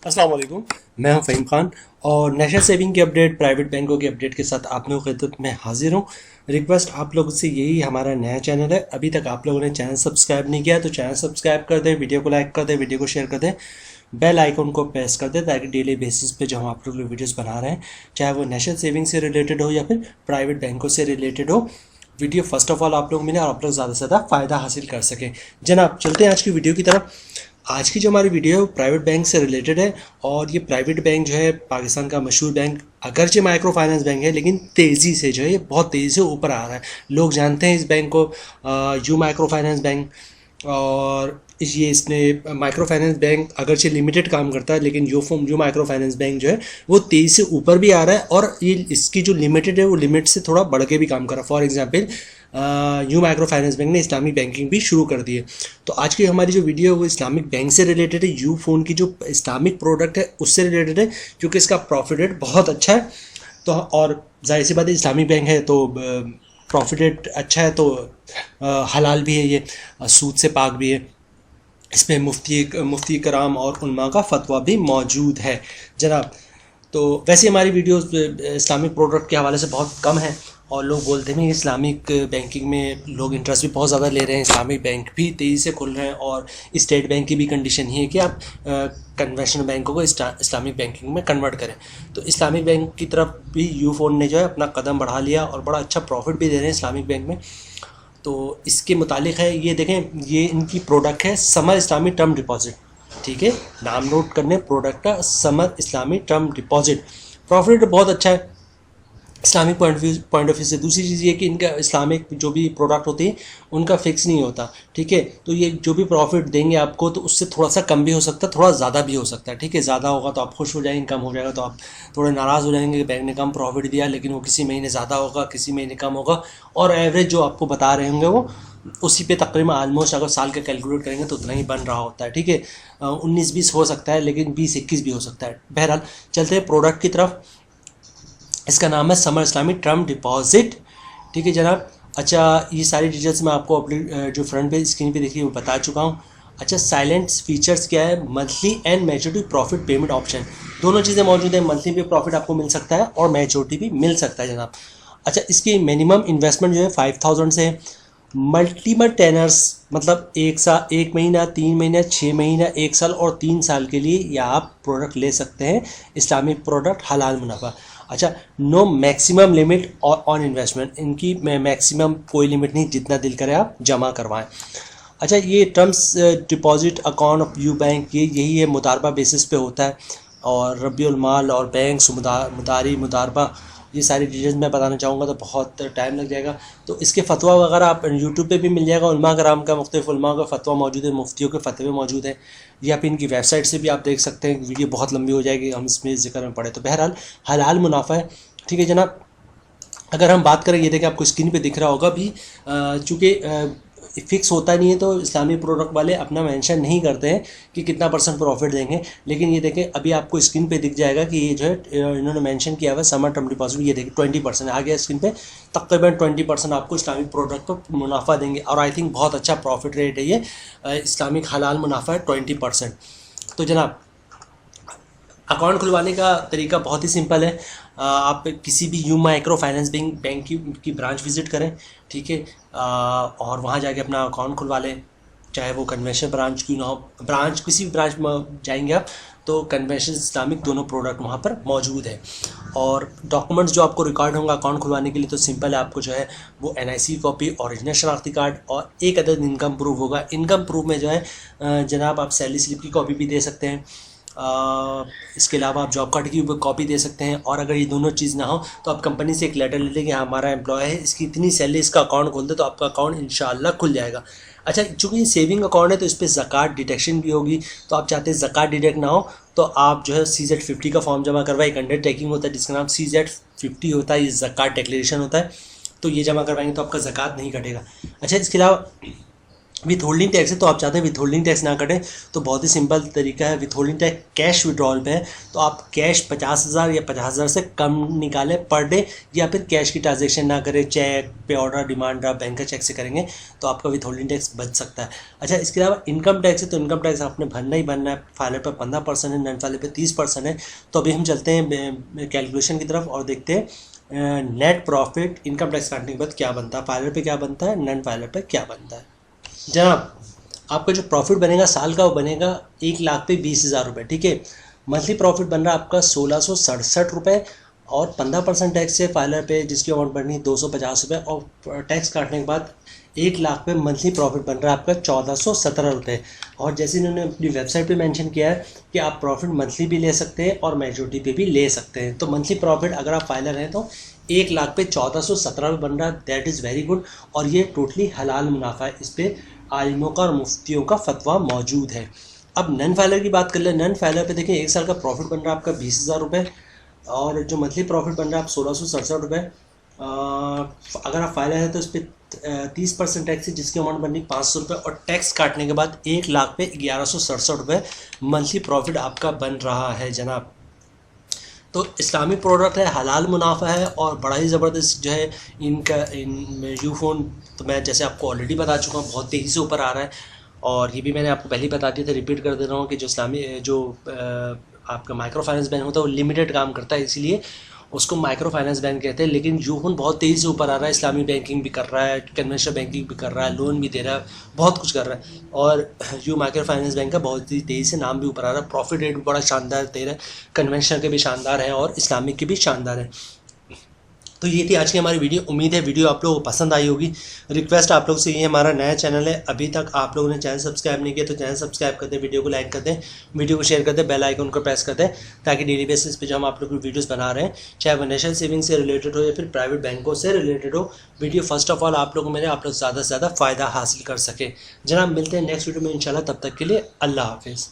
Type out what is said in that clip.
अस्सलाम वालेकुम। मैं हूं फ़हीम खान और नेशनल सेविंग की अपडेट, प्राइवेट बैंकों की अपडेट के साथ आप लोगों की खिदमत में हाजिर हूं। रिक्वेस्ट आप लोगों से यही, हमारा नया चैनल है, अभी तक आप लोगों ने चैनल सब्सक्राइब नहीं किया तो चैनल सब्सक्राइब कर दें, वीडियो को लाइक कर दें, वीडियो को शेयर कर दें, बेल आइकन को प्रेस कर दें ताकि डेली बेसिस पे जो हम आप लोग वीडियोज़ बना रहे हैं, चाहे वो नेशनल सेविंग से रिलेटेड हो या फिर प्राइवेट बैंकों से रिलेटेड हो, वीडियो फर्स्ट ऑफ ऑल आप लोग मिले और आप लोग ज़्यादा से ज़्यादा फ़ायदा हासिल कर सकें। जनाब चलते हैं आज की वीडियो की तरफ। आज की जो हमारी वीडियो है वो प्राइवेट बैंक से रिलेटेड है और ये प्राइवेट बैंक जो है पाकिस्तान का मशहूर बैंक, अगरचे माइक्रो फाइनेंस बैंक है लेकिन तेज़ी से जो है ये बहुत तेज़ी से ऊपर आ रहा है। लोग जानते हैं इस बैंक को यू माइक्रो फाइनेंस बैंक, और ये इसने माइक्रो फाइनेंस बैंक अगरचे लिमिटेड काम करता है लेकिन यू माइक्रो फाइनेंस बैंक जो है वो तेज़ी से ऊपर भी आ रहा है और ये इसकी जो लिमिटेड है वो लिमिट से थोड़ा बढ़ के भी काम कर रहा है। For example you micro finance bank ने इस्लामिक बैंकिंग भी शुरू कर दी है। तो आज की हमारी जो वीडियो है वो इस्लामिक बैंक से रिलेटेड है। यू फ़ोन की जो इस्लामिक प्रोडक्ट है उससे रिलेटेड है क्योंकि इसका प्रॉफिट रेट बहुत अच्छा है। तो और जाहिर सी बात है इस्लामिक बैंक है तो प्रॉफिट रेट अच्छा है, तो हलाल भी है, ये सूद से पाक भी है। इसमें मुफ्ती कराम और उलमा का फतवा भी मौजूद है जनाब। तो वैसे हमारी वीडियोस इस्लामिक प्रोडक्ट के हवाले से बहुत कम है और लोग बोलते हैं इस्लामिक बैंकिंग में लोग इंटरेस्ट भी बहुत ज़्यादा ले रहे हैं, इस्लामिक बैंक भी तेज़ी से खुल रहे हैं और स्टेट बैंक की भी कंडीशन ही है कि आप कन्वेंशनल बैंकों को इस्लामिक बैंकिंग में कन्वर्ट करें। तो इस्लामिक बैंक की तरफ भी यू फ़ोन ने जो है अपना कदम बढ़ा लिया और बड़ा अच्छा प्रॉफिट भी दे रहे हैं इस्लामिक बैंक में। तो इसके मुतालिक है, ये देखें, ये इनकी प्रोडक्ट है समर इस्लामी टर्म डिपॉजिट। ठीक है, नाम नोट करने, प्रोडक्ट का समर इस्लामी टर्म डिपॉजिट। प्रॉफिट बहुत अच्छा है इस्लामिक पॉइंट ऑफ व्यू से। दूसरी चीज़ ये कि इनका इस्लामिक जो भी प्रोडक्ट होती है उनका फिक्स नहीं होता। ठीक है, तो ये जो भी प्रॉफिट देंगे आपको तो उससे थोड़ा सा कम भी हो सकता है, थोड़ा ज़्यादा भी हो सकता है। ठीक है, ज़्यादा होगा तो आप खुश हो जाएंगे, कम हो जाएगा तो आप थोड़े नाराज़ हो जाएंगे कि बैंक ने कम प्रॉफिट दिया, लेकिन वो किसी महीने ज़्यादा होगा, किसी महीने कम होगा, और एवरेज जो आपको बता रहे होंगे वो उसी पे तकरीबन आलमोस्ट अगर साल का कैलकुलेट करेंगे तो उतना ही बन रहा होता है। ठीक है, 19-20 हो सकता है लेकिन 20-21 भी हो सकता है। बहरहाल चलते हैं प्रोडक्ट की तरफ। इसका नाम है समर इस्लामी टर्म डिपॉजिट। ठीक है जनाब। अच्छा, ये सारी डिटेल्स मैं आपको अपनी जो फ्रंट पे स्क्रीन पे दिख रही है वो बता चुका हूँ। अच्छा, साइलेंट फीचर्स क्या है? Monthly and maturity profit payment option, दोनों चीज़ें मौजूद है। मंथली भी प्रॉफिट आपको मिल सकता है और मैच्योरिटी भी मिल सकता है जनाब। अच्छा, इसकी मिनिमम इन्वेस्टमेंट जो है 5000 से है। मल्टीपल टेनर्स मतलब 1 महीना, 3 महीना, 6 महीना, 1 साल और 3 साल के लिए या आप प्रोडक्ट ले सकते हैं। इस्लामिक प्रोडक्ट, हलाल मुनाफा। अच्छा, नो मैक्सिमम लिमिट और ऑन इन्वेस्टमेंट, इनकी मैक्सिमम कोई लिमिट नहीं, जितना दिल करे आप जमा करवाएं। अच्छा, ये terms deposit account of you bank, ये यही है, मुदारबा बेसिस पे होता है। और रबीउल माल और बैंक्स मुदारबा, ये सारी डिटेल्स मैं बताना चाहूँगा तो बहुत टाइम लग जाएगा। तो इसके फतवा वगैरह आप यूट्यूब पे भी मिल जाएगा। उलमा कराम का, मुख्तलिफ उलमा का फतवा मौजूद है, मुफ्तियों के फतवे मौजूद हैं। या फिर इनकी वेबसाइट से भी आप देख सकते हैं। वीडियो बहुत लंबी हो जाएगी, हम इसमें जिक्र में पड़े। तो बहरहाल हलाल मुनाफा है। ठीक है जनाब। अगर हम बात करें, ये देखिए आपको स्क्रीन पे दिख रहा होगा भी, चूँकि फिक्स होता नहीं है तो इस्लामी प्रोडक्ट वाले अपना मेंशन नहीं करते हैं कि कितना % प्रॉफिट देंगे। लेकिन ये देखें, अभी आपको स्क्रीन पे दिख जाएगा कि ये जो है इन्होंने मेंशन किया हुआ है समर टर्म डिपॉजिट। ये देखिए 20% आ गया स्क्रीन पे, तकरीबन 20% आपको इस्लामिक प्रोडक्ट पर मुनाफा देंगे। और आई थिंक बहुत अच्छा प्रॉफिट रेट है ये, इस्लामिक हलाल मुनाफा है 20%। तो जनाब, अकाउंट खुलवाने का तरीका बहुत ही सिंपल है। आप किसी भी यू माइक्रो फाइनेंस बैंक की ब्रांच विज़िट करें। ठीक है, और वहाँ जाके अपना अकाउंट खुलवा लें, चाहे वो कन्वेंशनल ब्रांच क्यों ना हो। ब्रांच किसी भी ब्रांच में जाएंगे आप तो कन्वेंशनल इस्लामिक दोनों प्रोडक्ट वहाँ पर मौजूद है। और डॉक्यूमेंट्स जो आपको रिकॉर्ड होंगे अकाउंट खुलवाने के लिए तो सिंपल है, आपको जो है वो NIC कॉपी, ओरिजिनल शनाख्ती कार्ड और एक अदद इनकम प्रूफ होगा। इनकम प्रूफ में जो है जनाब आप सैलरी स्लिप की कॉपी भी दे सकते हैं। इसके अलावा आप जॉब कार्ड की कॉपी दे सकते हैं। और अगर ये दोनों चीज़ ना हो तो आप कंपनी से एक लेटर ले लें कि हमारा एम्प्लॉय है, इसकी इतनी सैलरी, इसका अकाउंट खोल दे तो आपका अकाउंट इंशाल्लाह खुल जाएगा। अच्छा, चूँकि ये सेविंग अकाउंट है तो इस पर ज़कात डिडक्शन भी होगी। तो आप चाहते हैं ज़कात डिडक्ट ना हो तो आप जो है CZ50 का फॉर्म जमा करवाएं। एक अंडरटेकिंग होता है जिसका नाम CZ50 होता है, ये ज़कात डिक्लेरेशन होता है। तो ये जमा करवाएंगे तो आपका ज़कात नहीं कटेगा। अच्छा, इसके अलावा विथ होल्डिंग टैक्स है, तो आप चाहते हैं विथ होल्डिंग टैक्स ना कटें, तो बहुत ही सिंपल तरीका है। With holding tax cash withdrawal पे है, तो आप कैश 50,000 या 50,000 से कम निकालें पर डे, या फिर कैश की ट्रांजेक्शन ना करें, चेक पे ऑर्डर, डिमांड ड्राफ्ट, बैंक का चेक से करेंगे तो आपका विथ होल्डिंग टैक्स बच सकता है। अच्छा, इसके अलावा इनकम टैक्स है, तो इनकम टैक्स आपने भरना ही भरना है। फाइलर पर 15% है, नॉन फाइलर पर 30% है। तो अभी हम चलते हैं कैलकुलेशन की तरफ और देखते हैं नेट प्रॉफिट इनकम टैक्स काटने के बाद क्या बनता है, फाइलर पे क्या बनता है, नॉन फाइलर पे क्या बनता है। जनाब, आपका जो प्रॉफिट बनेगा साल का वो बनेगा 1,00,000 पे 20,000 रुपये, ठीक है। मंथली प्रॉफिट बन रहा है आपका 1,667 रुपये, और 15% टैक्स है फाइलर पे, जिसकी अमाउंट बननी 250 रुपये, और टैक्स काटने के बाद 1,00,000 पे मंथली प्रॉफिट बन रहा है आपका 1,417 रुपये। और जैसे इन्होंने अपनी वेबसाइट पे मेंशन किया है कि आप प्रॉफिट मंथली भी ले सकते हैं और मेजोरिटी पे भी ले सकते हैं। तो मंथली प्रॉफिट अगर आप फाइलर हैं तो 1,00,000 पे 1,417 बन रहा है, दैट इज़ वेरी गुड। और ये टोटली हलाल मुनाफा है, इस पर आलिमों का और मुफ्तियों का फतवा मौजूद है। अब नन फाइलर की बात कर ले। नन फाइलर पे देखिए, एक साल का प्रॉफिट बन रहा है आपका 20,000 रुपये, और जो मंथली प्रॉफिट बन रहा है आप 1,667 रुपये। अगर आप फाइलर है तो इस पर 30% टैक्स है, जिसकी अमाउंट बननी 500 रुपये, और टैक्स काटने के बाद 1,00,000 पे 1,167 रुपये मंथली प्रॉफिट आपका बन रहा है जनाब। तो इस्लामिक प्रोडक्ट है, हलाल मुनाफा है, और बड़ा ही ज़बरदस्त जो है इन यूफोन। तो मैं जैसे आपको ऑलरेडी बता चुका हूँ, बहुत तेज़ी से ऊपर आ रहा है, और ये भी मैंने आपको पहले ही बता दिया था, रिपीट कर दे रहा हूँ कि जो आपका माइक्रो फाइनेंस बैंक होता है वो लिमिटेड काम करता है, इसीलिए उसको माइक्रो फाइनेंस बैंक कहते हैं। लेकिन यूफोन बहुत तेज़ी से ऊपर आ रहा है, इस्लामी बैंकिंग भी कर रहा है, कन्वेंशनल बैंकिंग भी कर रहा है, लोन भी दे रहा है, बहुत कुछ कर रहा है। और यू माइक्रो फाइनेंस बैंक का बहुत ही तेज़ी से नाम भी ऊपर आ रहा है, प्रॉफिट रेट भी बड़ा शानदार दे रहा है, कन्वेंशनल के भी शानदार है और इस्लामिक के भी शानदार है। तो ये थी आज की हमारी वीडियो। उम्मीद है वीडियो आप लोगों को पसंद आई होगी। रिक्वेस्ट आप लोग से, ये हमारा नया चैनल है, अभी तक आप लोगों ने चैनल सब्सक्राइब नहीं किया तो चैनल सब्सक्राइब कर दें, वीडियो को लाइक कर दें, वीडियो को शेयर कर दें, बेल आइकन को प्रेस कर दें, ताकि डेली बेसिस पे जो हम आप लोग वीडियोस बना रहे हैं, चाहे वो नेशनल सेविंग से रिलेटेड हो या फिर प्राइवेट बैंकों से रिलेटेड हो, वीडियो फर्स्ट ऑफ ऑल आप लोग ज़्यादा से ज़्यादा फ़ायदा हासिल कर सके। जनाब, मिलते हैं नेक्स्ट वीडियो में इंशाल्लाह, तब तक के लिए अल्लाह हाफिज़।